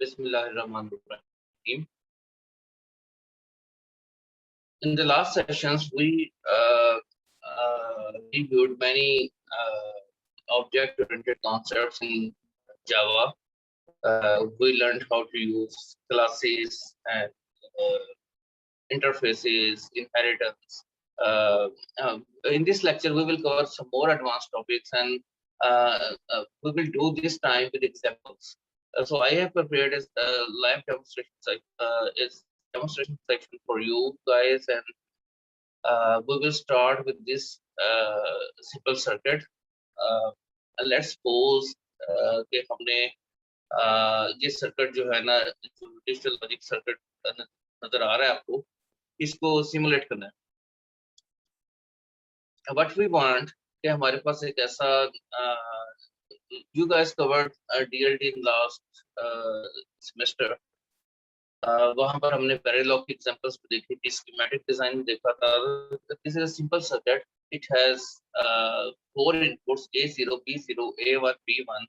Bismillahirrahmanirrahim. In the last sessions, we reviewed many object-oriented concepts in Java. We learned how to use classes and interfaces, inheritance. In this lecture, we will cover some more advanced topics, and we will do this time with examples. So I have prepared a live demonstration section for you guys, and we will start with this simple circuit. Let's suppose कि हमने ये circuit जो है ना, digital logic circuit नजर आ रहा है आपको, इसको सिमुलेट करना है. What we want कि हमारे पास एक ऐसा you guys covered DLD in last semester. वहां पर हमने पैरेलल की एग्जांपल्स भी देखी थी, स्कीमेटिक डिजाइन देखा था. This is a simple circuit. It has 4 inputs A0, B0, A1, B1.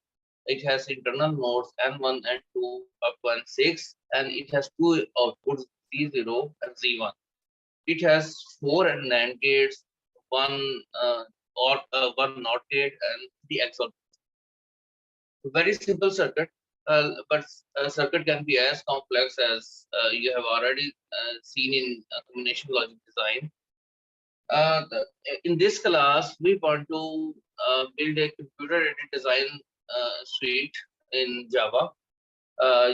It has internal nodes N1 and 2 up to N6, and it has 2 outputs Z0 and Z1. It has 4 NAND gates, one one NOT gate, and the XOR. Very simple circuit, but a circuit can be as complex as you have already seen in combination logic design. In this class, we want to build a computer-aided design suite in Java.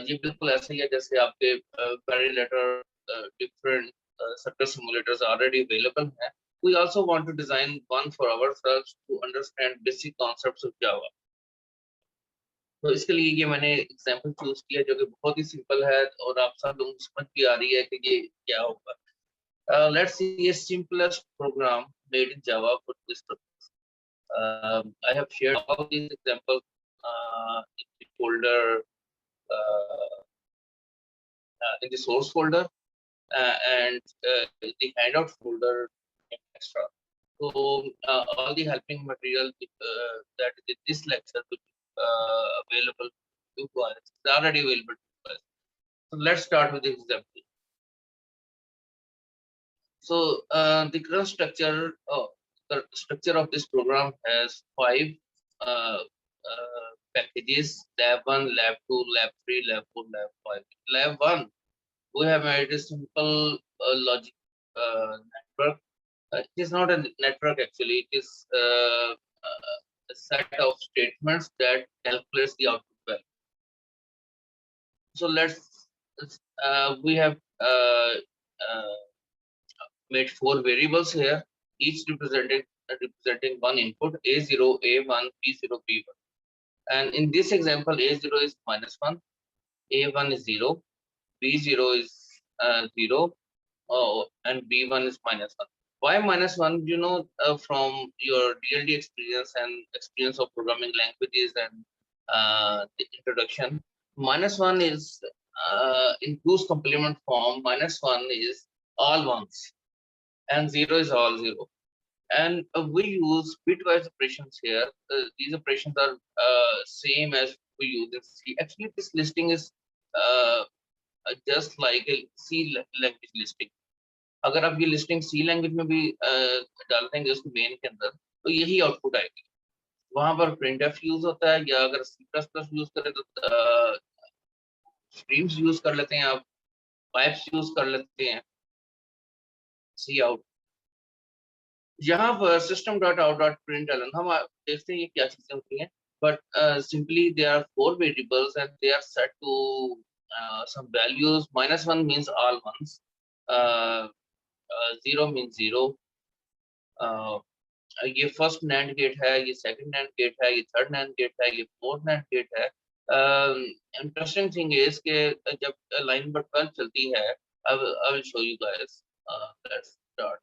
ये बिल्कुल ऐसा ही है जैसे आपके parallel different circuit simulators already available हैं. We also want to design one for ourselves to understand basic concepts of Java. तो इसके लिए ये मैंने एग्जांपल चूज किया जो कि बहुत ही सिंपल है और आप सब लोगों को समझ भी आ रही है कि ये क्या होगा. Let's see a simplest program made in Java for this purpose. I have shared all these examples in the folder, in the source folder, and the handout folder extra. So all the helping material that is in this lecture will be available to you guys. It's already available to you guys. So let's start with the example. So the current structure, the structure of this program has 5 packages: lab 1, lab 2, lab 3, lab 4, lab 5. Lab 1, we have made a simple logic network. It is not a network actually, it is a set of statements that calculates the output value. So we have made 4 variables here, each representing one input: A0, A1, B0, B1. And in this example, A0 is -1, A1 is 0, B0 is 0, and B1 is -1. Why -1? You know, from your DLD experience and experience of programming languages and the introduction, -1 is in 2's complement form. -1 is all ones, and 0 is all 0. And we use bitwise operations here. These operations are same as we use in C. Actually, this listing is just like a C language listing. अगर आप ये listing C language में भी डाल देंगे उसके main के अंदर, तो यही आउटपुट आएगी. वहां पर printf यूज होता है, या अगर C++ यूज करें तो स्ट्रीम्स यूज कर लेते हैं, आप पाइप्स यूज कर लेते हैं. सी आउट. यहाँ पर system.out.println हम देखते हैं ये क्या चीजें होती हैं. But simply there are 4 variables and they are set to some values. -1 means all ones, 0 means 0. ये फर्स्ट NAND गेट है, ये सेकंड NAND गेट है, ये थर्ड NAND गेट है, ये फोर्थ NAND गेट है. इंटरेस्टिंग थिंग इज कि जब लाइन नंबर 12 चलती है, I will show you guys. Let's start.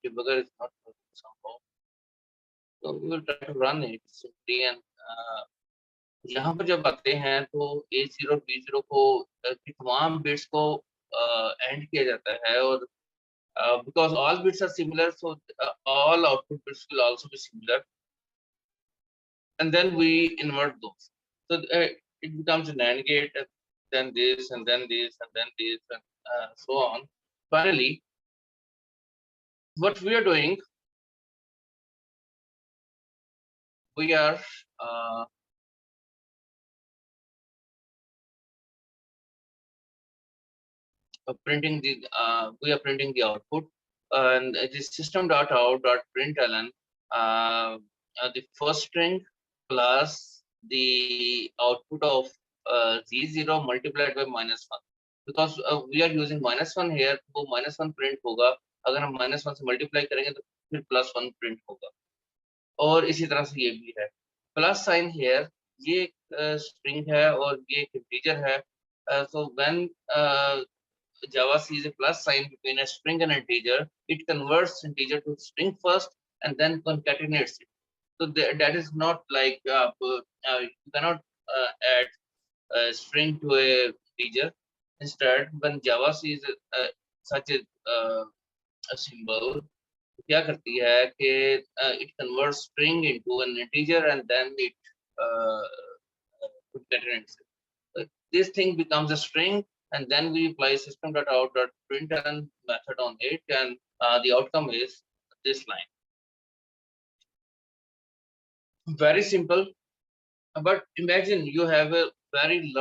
Debugger is not working somehow, so we will try to run it simply and यहाँ पर जब आते हैं तो A0 B0 को की तमाम बिट्स को एंड किया जाता है, और because all bits are similar, so all output bits will also be similar, and then we invert those. So it becomes an AND gate, and then this, and then this, and then this, and so on. Finally, what we are doing, we are uh, printing the output, and it is system.out.println, the first string plus the output of z0 multiplied by -1, because we are using -1 here, तो -1 print होगा, अगर हम -1 से multiply करेंगे तो फिर +1 print होगा, और इसी तरह से ये भी है। प्लस साइन हेयर, ये स्ट्रिंग है और ये इंटीजर है, so when Java sees a plus sign between a string and an integer, it converts integer to string first and then concatenates it. So that is not like you cannot add a string to a integer. Instead, when Java sees such a symbol, क्या करती है कि it converts string into an integer and then it uh, concatenates it. This thing becomes a string, and then we apply system.out.println method on it, and the outcome is this line. Very simple, but imagine you have a very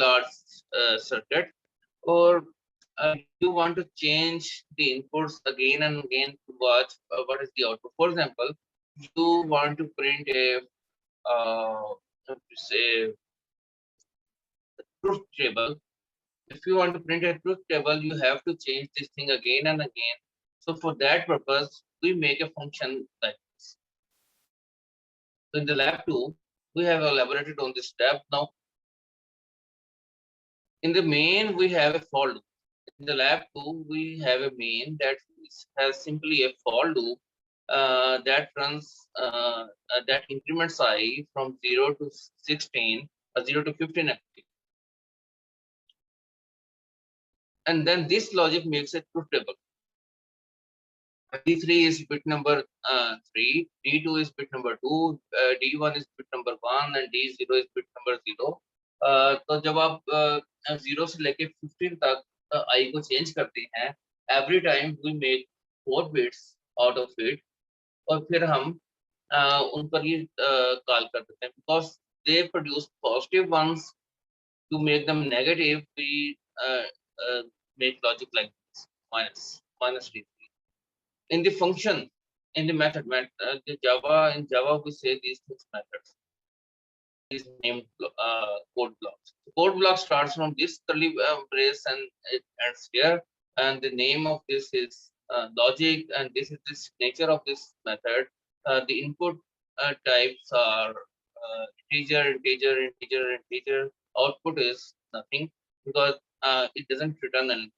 uh, circuit, or you want to change the inputs again and again to watch what is the output. For example, you want to print a say truth table. If you want to print a truth table, you have to change this thing again and again. So for that purpose, we make a function like this. So in the lab 2, we have elaborated on this step. Now, in the main, we have a for loop. In the lab 2, we have a main that has simply a for loop that runs that increments I from 0 to 16 or 0 to 15 actually. And then this logic makes a truth table. D3 is bit number 3, D2 is bit number 2, D1 is bit number 1, and D0 is bit number 0. तो जब आप 0 से लेके 15 तक I को change करते हैं, every time we make 4 bits out of it, और फिर हम उन पर ये कॉल कर देते हैं, because they produce positive ones. To make them negative, we make logic like this, minus D3. In the function, in the method, in Java we say these things methods, these named code blocks. The code block starts from this curly brace and it ends here, and the name of this is logic, and this is the nature of this method. The input types are integer, integer, integer, integer. Output is nothing because it doesn't return anything.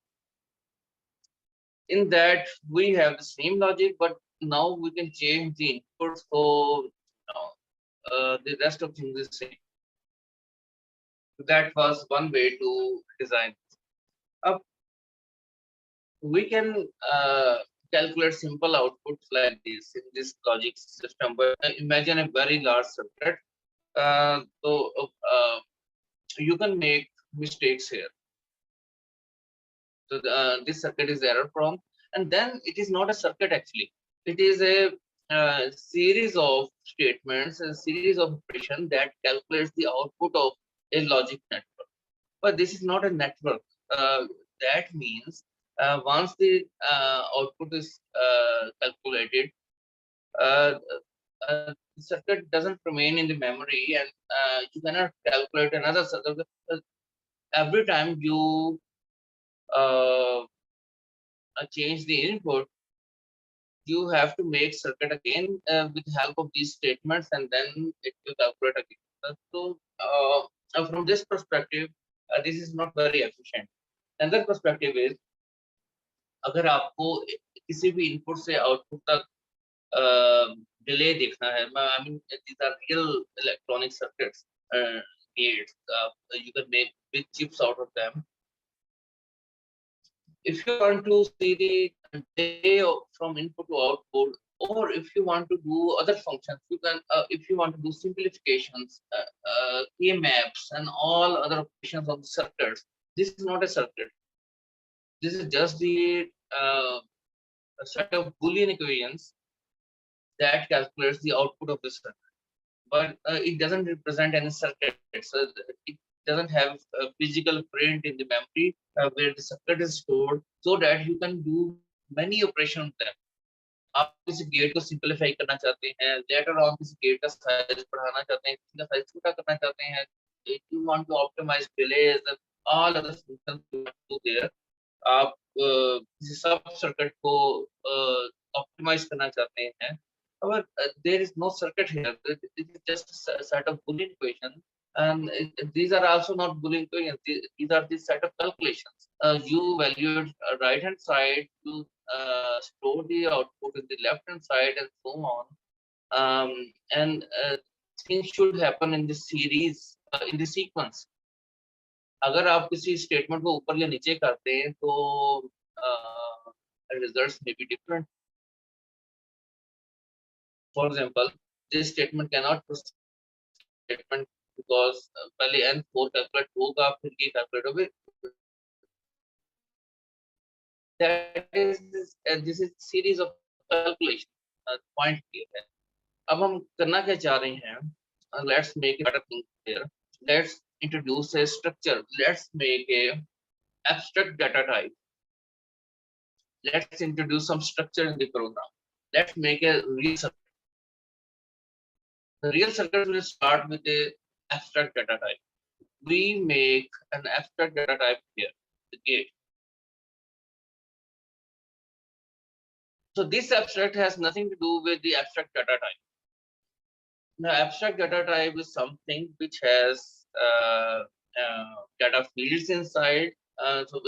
In that we have the same logic, but now we can change the input, so the rest of things is same. That was one way to design. We can calculate simple outputs like this in this logic system, but imagine a very large circuit. So you can make mistakes here. So this circuit is error prone, and then it is not a circuit actually. It is a series of statements, a series of operations that calculates the output of a logic network. But this is not a network. That means once the output is calculated, the circuit doesn't remain in the memory, and you cannot calculate another circuit. Every time you change the input, you have to make circuit again with the help of these statements, and then it will calculate again. So from this perspective, this is not very efficient. Another perspective is, अगर आपको किसी भी input से output तक delay देखना है. I mean, these are real electronic circuits, gates. You can make big chips out of them. If you want to see the delay from input to output, or if you want to do other functions, you can. If you want to do simplifications, K-maps, and all other operations on the circuits, this is not a circuit. This is just the a set of Boolean equations that calculates the output of the circuit. But it doesn't represent any circuit. So it doesn't have a physical print in the memory where the circuit is stored, so that you can do many operations with them. आप किसी gate को simplify करना चाहते हैं, later on किसी gate का size बढ़ाना चाहते हैं, किसी का साइज छोटा करना चाहते हैं, you want to optimize delays and all other functions you want to do there. आप किसी सब सर्किट को ऑप्टिमाइज करना चाहते हैं. However, there is no circuit here. It is just a set of Boolean equations, and these are also not Boolean equations. These are the set of calculations. You evaluate right hand side to store the output in the left hand side, and so on. And things should happen in the series, in the sequence. अगर आप किसी statement को ऊपर या नीचे करते हैं तो results may be different. For example, this statement cannot proceed statement because पहले n4 कैलकुलेट होगा फिर ये कैलकुलेट होगा. That is this is series of calculation. Point clear है. अब हम करना क्या चाह रहे हैं? Let's make a better thing here. Let's introduce a structure. Let's make a abstract data type. Let's introduce some structure in the program. Let's make a real circuit. The real circuit will start with a abstract data type. We make an abstract data type here, the gate. So this abstract has nothing to do with the abstract data type. The abstract data type is something which has data fields inside. So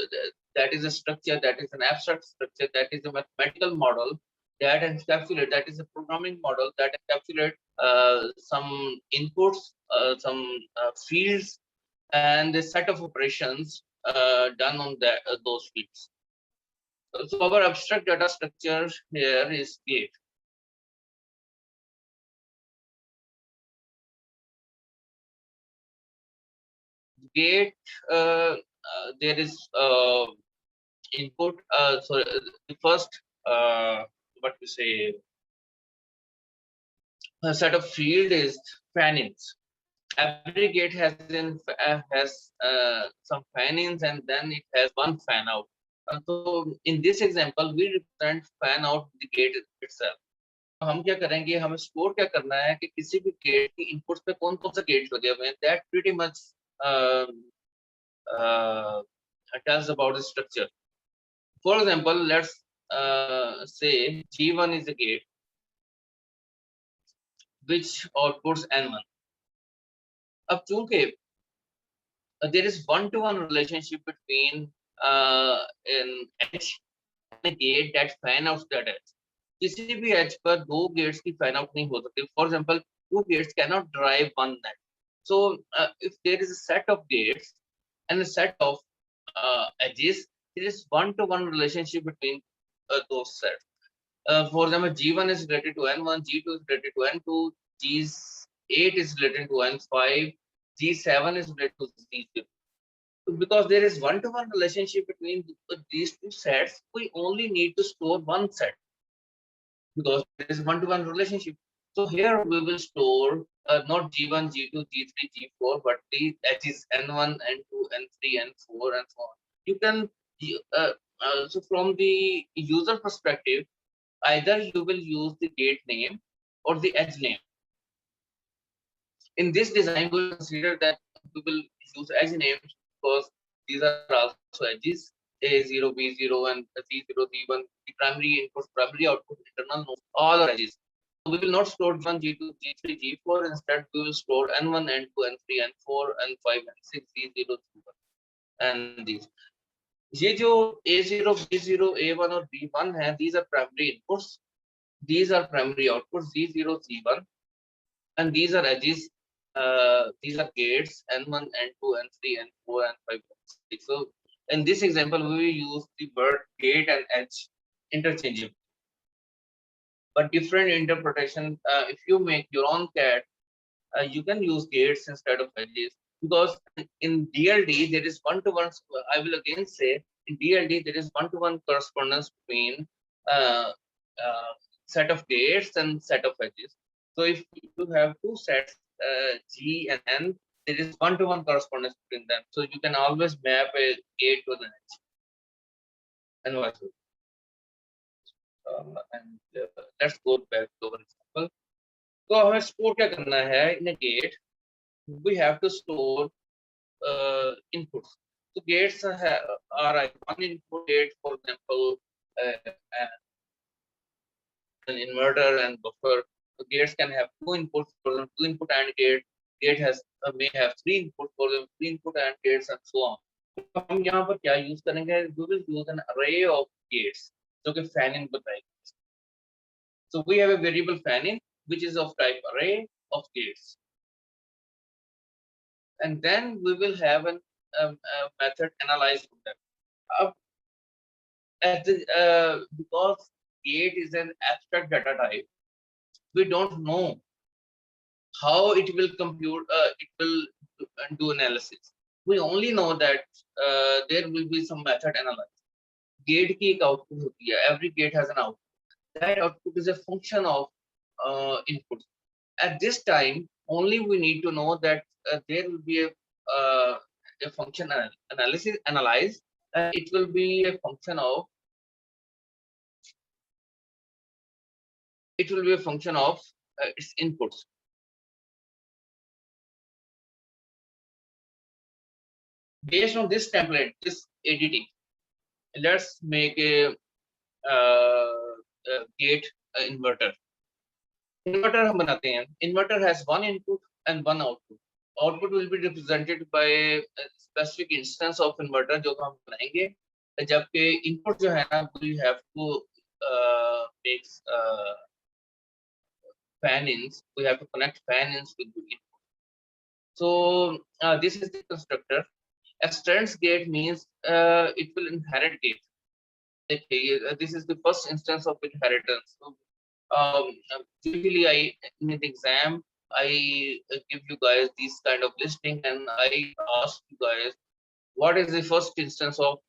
that is a structure, that is an abstract structure, that is a mathematical model that encapsulate, that is a programming model that encapsulate some inputs, some fields, and a set of operations done on that those fields. So our abstract data structure here is gate. Gate, there is input. So the first, what we say, a set of field is fan-ins. Every gate has some fan-ins, and then it has one fan-out. So in this example, we represent fan-out the gate itself. हम क्या करेंगे, हमें store क्या करना है कि किसी भी गेट की इनपुट्स पे कौन कौन से गेट्स लगे हुए हैं. That pretty much tells about the structure. For example, let's say G1 is a gate which outputs N1. अब चूंकि there is one-to-one relationship between an edge and a gate that fan out that edge. किसी भी edge पर दो gates की fan out नहीं हो सकती. For example, two gates cannot drive one net. So if there is a set of gates and a set of edges, there is one-to-one relationship between those sets. For example, G1 is related to N1, G2 is related to N2, G8 is related to N5, G7 is related to Z0. Because there is one-to-one relationship between these two sets, we only need to store one set because there is one-to-one relationship. So here we will store not G1, G2, G3, G4, but the edges N1, N2, N3, N4, and so on. You can, so from the user perspective, either you will use the gate name or the edge name. In this design, we will consider that we will use edge names because these are also edges, A0, B0, and C0, C1, the primary input, primary output, internal nodes, all are edges. So we will not store G1, G2, G3, G4. Instead, we will store N1, N2, N3, N4, N5, N6, C0, C1, and these. ये जो A0, B0, A1 और B1 है, these are primary inputs. these are primary outputs Z0, Z1, and these are edges. These are gates N1, N2, N3, N4, N5, N6. So in this example, we will use the word gate and edge interchangeably, but different interpretation. If you make your own CAD, you can use gates instead of edges, because in DLD there is one-to-one. I will again say, in DLD there is one-to-one correspondence between uh, set of gates and set of edges. So if you have two sets, G and N, there is one-to-one correspondence between them. So you can always map a gate to an edge and vice versa. Let's go back to our example. So हमें store क्या करना है in a gate? We have to store inputs. So gates are one input gate, for example, an inverter and buffer. So gates can have two inputs, for them, two input AND gate. Gate has may have three input, for them, three input AND gates, and so on. तो हम यहाँ पर क्या use करेंगे? We will use an array of gates, जो कि fan in बताएगी. So we have a variable fan in which is of type array of gates, and then we will have a method analyze from that. Because gate is an abstract data type, we don't know how it will compute, it will do analysis. We only know that there will be some method analyze. Gate की एक output होती है. Every gate has an output. That output is a function of input. At this time, only we need to know that there will be a function analyze. It will be a function of its inputs. Based on this template, this ADT, let's make a gate inverter. Inverter हम बनाते हैं. Inverter has one input and one output. Output will be represented by a specific instance of inverter जो हम बनाएंगे. जबकि input जो है ना, we have to make fan-ins. We have to connect fan-ins with the input. So this is the constructor. Extends gate means it will inherit gate. Okay, this is the first instance of inheritance. So, usually in an exam, I give you guys this kind of listing, and I ask you guys what is the first instance of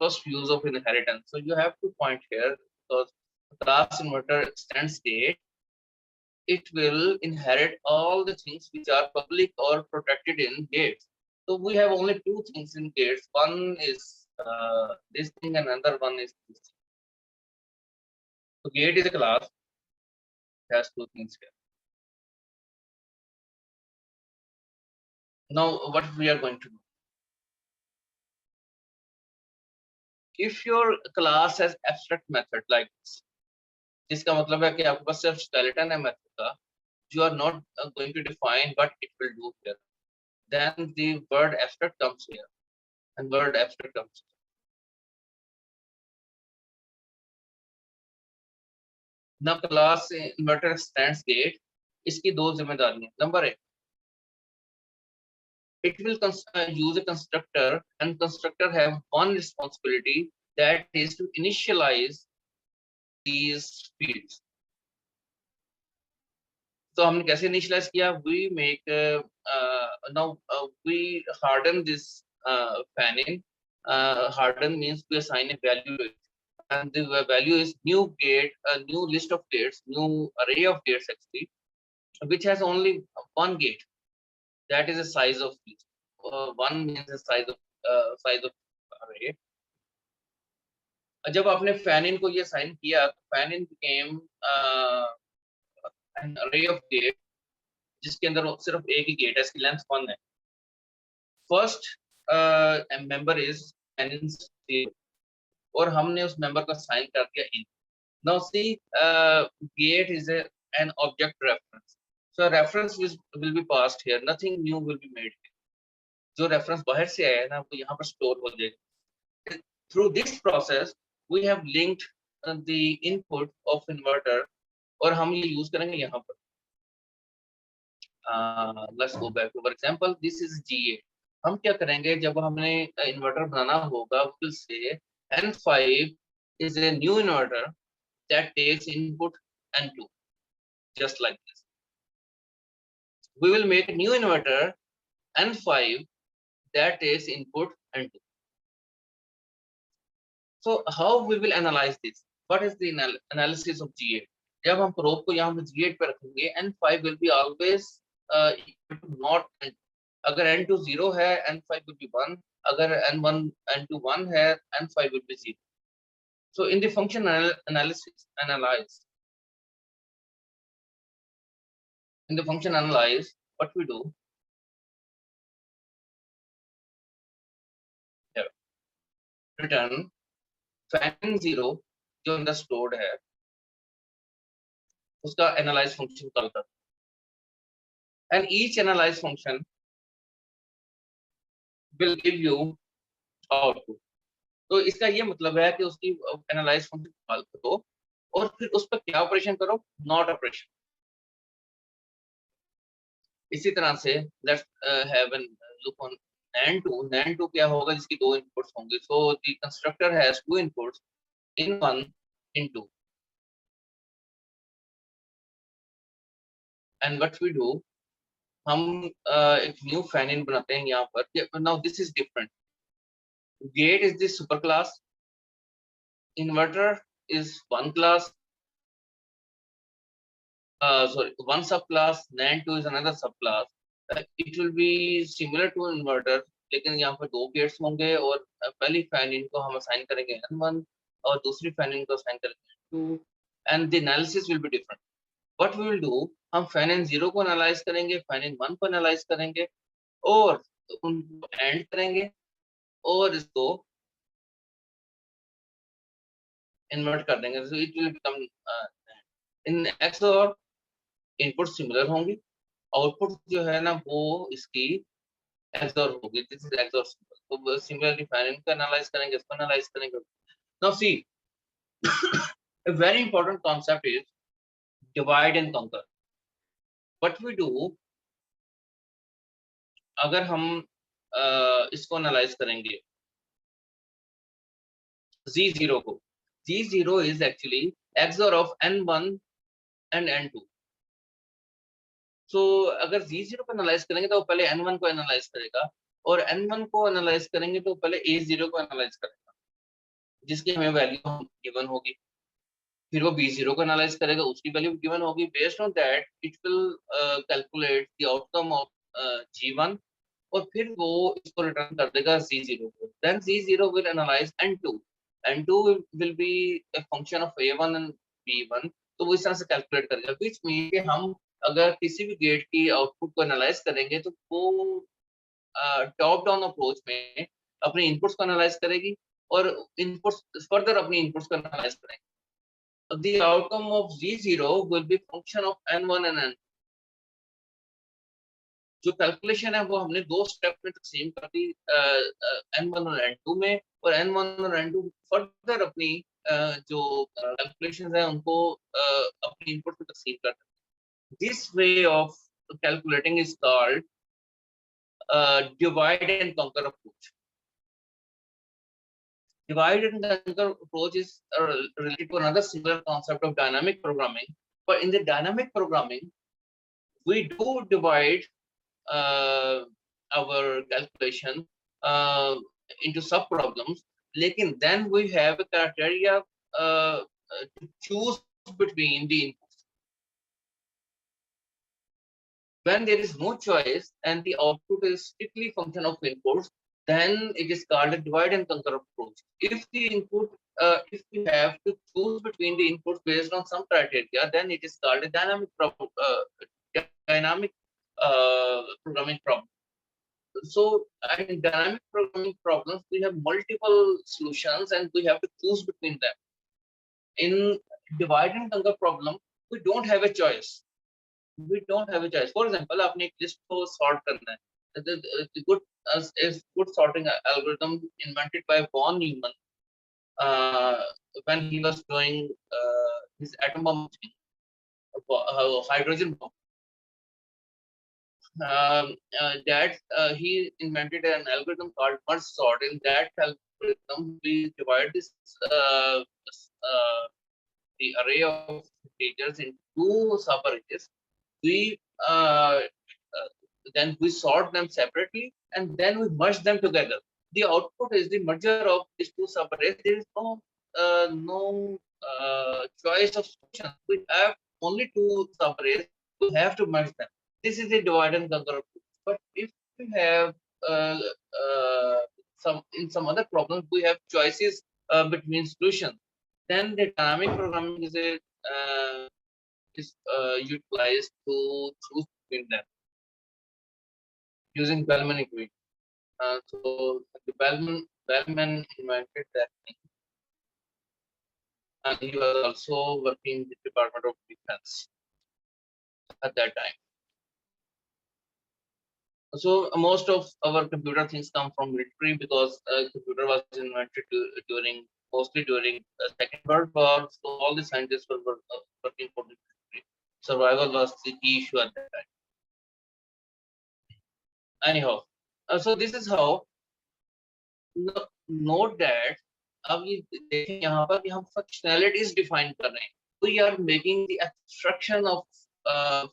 first use of inheritance. So you have to point here, because class inverter extends gate. It will inherit all the things which are public or protected in gates. So we have only two things in gates. One is this thing, and another one is this thing. So gate is a class. It has two things here. Now what we are going to do? If your class has abstract method like this, जिसका मतलब है कि आपके पास सिर्फ skeleton है method का, you are not going to define what it will do here. Then the word abstract comes here, and word abstract comes here. Now class inverter extends gate, इसकी दो जिम्मेदारियां. Number 1, it will use a constructor, and constructor have one responsibility, that is to initialize these fields. So हमने कैसे initialize किया? We make now we harden this fan-in. Harden means we assign a value, and the value is new gate, a new list of gates, new array of gates actually, which has only one gate. That is the size of each. One means the size of array. जब आपने fan-in को ये assign किया, fan-in became an array of gate, जिसके अंदर सिर्फ एक ही gate है, इसकी length 1 है. First member is fan-in 0, और हमने उस member को assign कर दिया in. Now see, gate is an object reference. So reference will be passed here. Nothing new will be made here. जो reference बाहर से आया है ना, वो यहाँ पर store हो जाएगा. Through this process, we have linked the input of inverter और हम ये use करेंगे यहाँ पर. Let's go back to our example. This is G8. हम क्या करेंगे जब हमने इन्वर्टर बनाना होगा, we will say N5 is a new inverter that takes input N2, just like this. We will make a new inverter N5 that takes input N2. So how we will analyze this? What is the analysis of G8? जब हम probe को यहाँ पे G8 पे रखेंगे, N5 will be always equal to not N2. अगर N2 0 है, N5 will be 1. अगर N1 N2 1 है, N5 will be 0. So in the function analysis, in the function analyze, what we do? Here, return fan 0 जो अंदर stored है, उसका analyze function call करते हैं. And each analyze function will give you output. तो इसका ये मतलब है कि उसकी एनालाइज फंक्शन कॉल करो और फिर उस पर क्या ऑपरेशन करो, नॉट ऑपरेशन. इसी तरह से let's have an look on NAND2 क्या होगा जिसकी दो इनपुट्स होंगे. So the constructor has two inputs in 1 in 2 and what we do, हम एक न्यू फैन इन बनाते हैं यहाँ पर. Now this is different. Gate is the super class, inverter is one class, sorry, one subclass, NAND2 is another subclass. It will be similar to inverter, लेकिन यहाँ पर दो गेट्स होंगे और पहली फैन इन को हम असाइन करेंगे N1 और दूसरी फैन इन को असाइन करेंगे N2 and the analysis will be different. What we will do, हम फैन इन 0 को एनालाइज करेंगे, फैन इन 1 को एनालाइज करेंगे और उनको एंड करेंगे और इसको इन्वर्ट कर देंगे. So it will become in XOR input similar होंगी, आउटपुट जो है ना वो इसकी XOR होगी. This is XOR symbol. तो सिमिलरली फैन इन को एनालाइज करेंगे, इसको एनालाइज करेंगे. Now see a very important concept is divide and conquer. What we do, अगर हम इसको एनालाइज करेंगे Z0 को, Z0 is actually XOR of N1 and N2. So अगर Z0 को एनालाइज करेंगे तो पहले N1 को एनालाइज करेगा और N1 को एनालाइज करेंगे तो पहले A0 को एनालाइज करेगा जिसकी हमें वैल्यू गिवन होगी. फिर वो B0 को एनालाइज करेगा, उसकी वैल्यू गिवन होगी. Based on that it will calculate the outcome of G1 और फिर वो इसको रिटर्न कर देगा Z0 को. Then Z0 will analyze N2. N2 will be a function of A1 and B1. तो वो इस तरह से कैलकुलेट करेगा. विच मीन कि हम अगर किसी भी गेट की आउटपुट को एनालाइज करेंगे तो वो टॉप डाउन अप्रोच में अपने इनपुट्स को एनालाइज करेगी और इनपुट्स फर्दर अपनी इनपुट्स को एनालाइज करेंगे. The outcome of Z0 will be function of N1 and N2. जो कैलकुलेशन है वो हमने दो स्टेप में तकसीम कर दी, N1 और N2 में, और N1 और N2 फर्दर अपनी जो कैलकुलेशंस हैं उनको अपनी इनपुट में तकसीम कर दी. This way of calculating is called divide and conquer approach. Divide and conquer approach is related to another similar concept of dynamic programming. But in the dynamic programming, we do divide our calculation into sub problems. Lekin then we have a criteria to choose between the inputs. When there is no choice and the output is strictly function of inputs, then it is called a divide and conquer approach. If the input, if we have to choose between the inputs based on some criteria, then it is called a dynamic programming problem. So in dynamic programming problems, we have multiple solutions and we have to choose between them. In divide and conquer problem, we don't have a choice. We don't have a choice. For example, आपने एक list को sort करना है. The good sorting algorithm invented by von Neumann when he was doing his atom bomb thing, hydrogen bomb. That he invented an algorithm called merge sort. In that algorithm, we divide this the array of integers into two subarrays. We then we sort them separately and then we merge them together. The output is the merger of these two subarrays. There is no choice of solution. We have only two subarrays. We have to merge them. This is the divide and conquer approach. But if we have uh, some other problems, we have choices between solutions. Then the dynamic programming is utilized to choose between them using Bellman equation. So the Bellman invented that thing, and he was also working in the Department of Defense at that time. So most of our computer things come from military because computer was invented mostly during the Second World War. So all the scientists were working for the military. Survival was the key issue at that time. Anyhow, so this is how. Note that अब ये देखें यहाँ पर कि हम functionalities define कर रहे हैं. We are making the abstraction of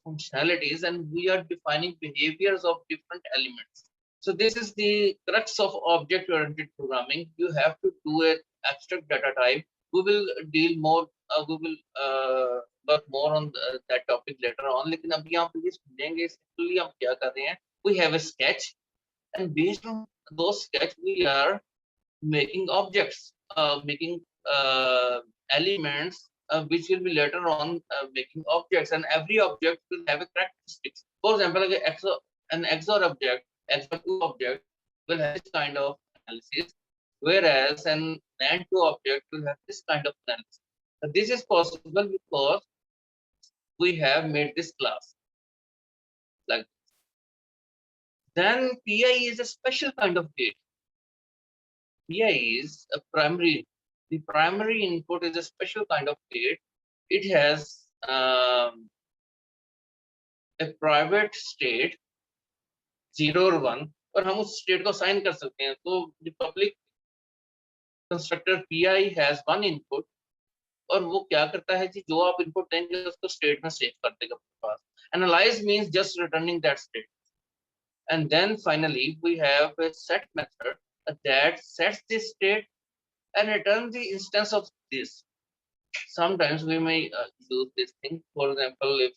functionalities and we are defining behaviors of different elements. So this is the crux of object-oriented programming. You have to do an abstract data type. We will deal more. We will work more on that topic later on. लेकिन अभी आप ये समझेंगे simply हम क्या कर रहे हैं. We have a sketch, and based on those sketch, we are making objects, making elements which will be later on making objects, and every object will have a characteristics. For example, like an XOR object, XOR2 object will have this kind of analysis, whereas an NAND2 object will have this kind of analysis. So this is possible because we have made this class like this. Then PI is a special kind of gate. PI is a primary. The primary input is a special kind of gate. It has a private state 0 or 1, और हम उस state को assign कर सकते हैं. So the public constructor PI has one input, और वो क्या करता है कि जो आप input देंगे उसको state में save कर देगा अपने पास. Analyze means just returning that state. And then finally we have a set method that sets this state and return the instance of this. Sometimes we may use this thing. For example,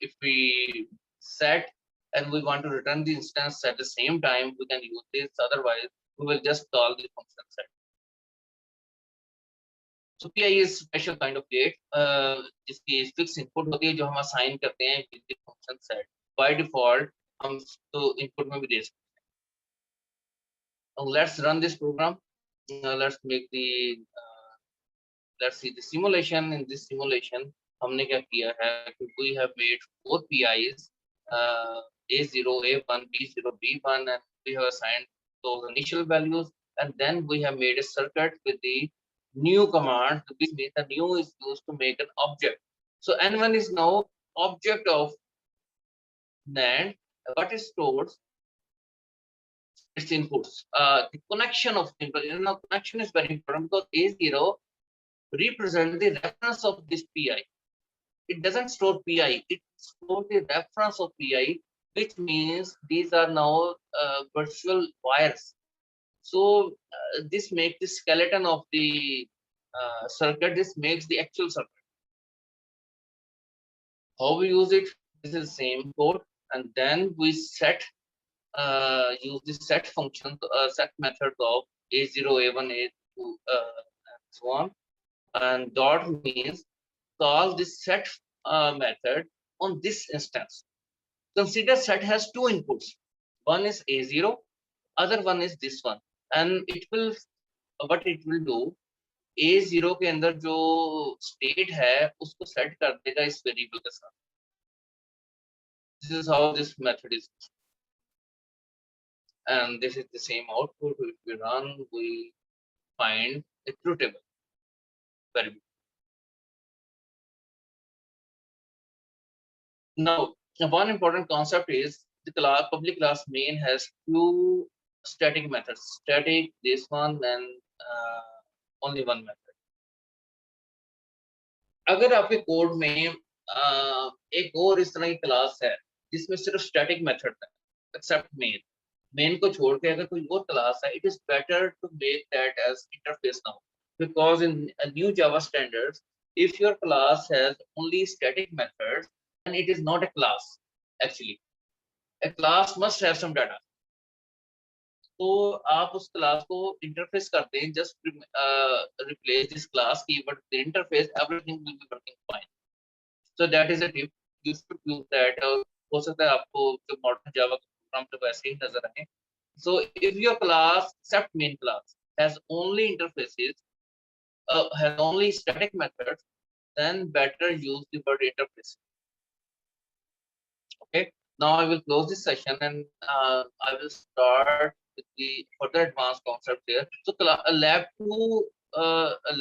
if we set and we want to return the instance at the same time, we can use this. Otherwise, we will just call the function set. So PI is special kind of gate. इसकी fixed input होती है जो हम assign करते हैं with the function set. By default, हम तो input में भी दे सकते हैं. Now let's run this program. Let's make the let's see the simulation. In this simulation, हमने क्या किया है? We have made 4 PIs, A0, A1, B0, B1, and we have assigned those initial values, and then we have made a circuit with the new command, which means the new is used to make an object. So N1 is now object of NAND. What is stored? Its inputs. The connection of input. Now connection is very important because A0 represent the reference of this PI. It doesn't store PI, it stores the reference of PI, which means these are now virtual wires. So this makes the skeleton of the circuit. This makes the actual circuit. How we use it? This is the same code, and then we set use the set function, set method of A0, A1, A2, and so on. And dot means call this set method on this instance. Consider set has two inputs. One is A0, other one is this one, and it will what it will do. A0 के अंदर जो state है उसको set कर देगा इस variable के साथ. This is how this method is. And this is the same output. If we run, we find a true table. Very good. Now, one important concept is the public class main has two static methods. Static, this one, and only one method. अगर आपके code में एक और इस तरह की class है जिसमें सिर्फ स्टैटिक मेथड है एक्सेप्ट मेन को छोड़ के अगर कोई और क्लास है, it is better to make that as interface now, because in a new Java standards, if your class has only static methods, then it is not a class. Actually, a class must have some data. तो आप उस class को interface करते हैं, just replace this class keyword with interface, everything will be working fine. So that is a tip, you should use that. हो सकता है आपको जो मॉडर्न जावा प्रोग्राम तो वैसे ही नजर आए. So if your class except main class has only interfaces, has only static methods, then better use the word interface. Okay, now I will close this session and I will start with the further advanced concept here. So lab 2,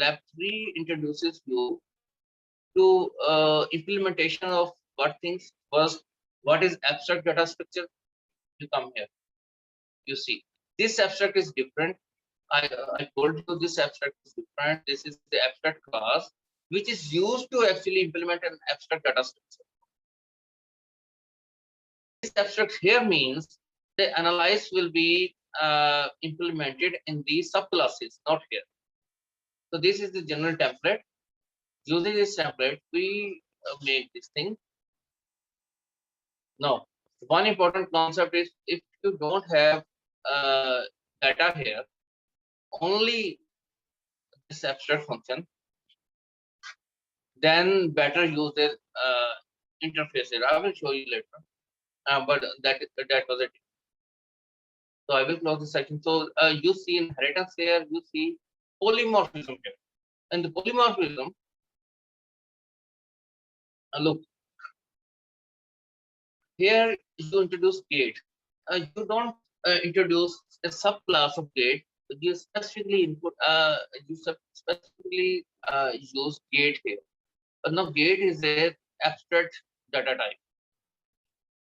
lab 3 introduces you to implementation of what things. First, what is abstract data structure? You come here, you see this abstract is different. I told you this abstract is different. This is the abstract class which is used to actually implement an abstract data structure. This abstract here means the analyze will be implemented in these subclasses, not here. So this is the general template. Using this template, we make this thing. Now, one important concept is if you don't have data here, only this abstract function, then better use the interfaces. I will show you later. But that was it. So I will close this section. So you see inheritance here, you see polymorphism here. And the polymorphism, look, here you introduce gate. You don't introduce a subclass of gate. You specifically input. You specifically use gate here. But now gate is a abstract data type,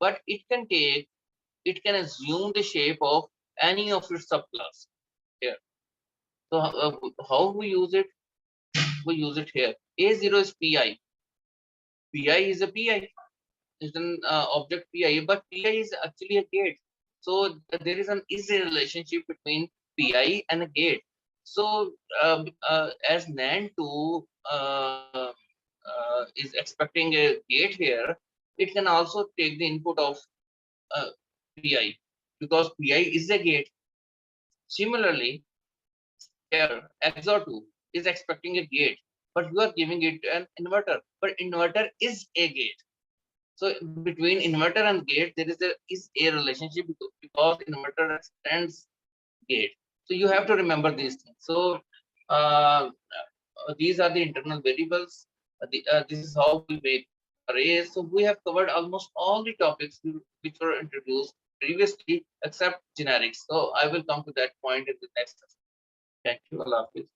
but it can assume the shape of any of your subclass here. So how we use it? We use it here. A0 is pi. Pi is a pi. It's an object pi, but pi is actually a gate. So there is an easy relationship between pi and a gate. So as NAND2 is expecting a gate here, it can also take the input of pi, because pi is a gate. Similarly, here XOR2 is expecting a gate, but you are giving it an inverter, but inverter is a gate. So between inverter and gate, there is a relationship, because inverter extends gate. So you have to remember these things. So these are the internal variables. This is how we make arrays. So we have covered almost all the topics which were introduced previously, except generics. So I will come to that point in the next session. Thank you. Allah Hafiz.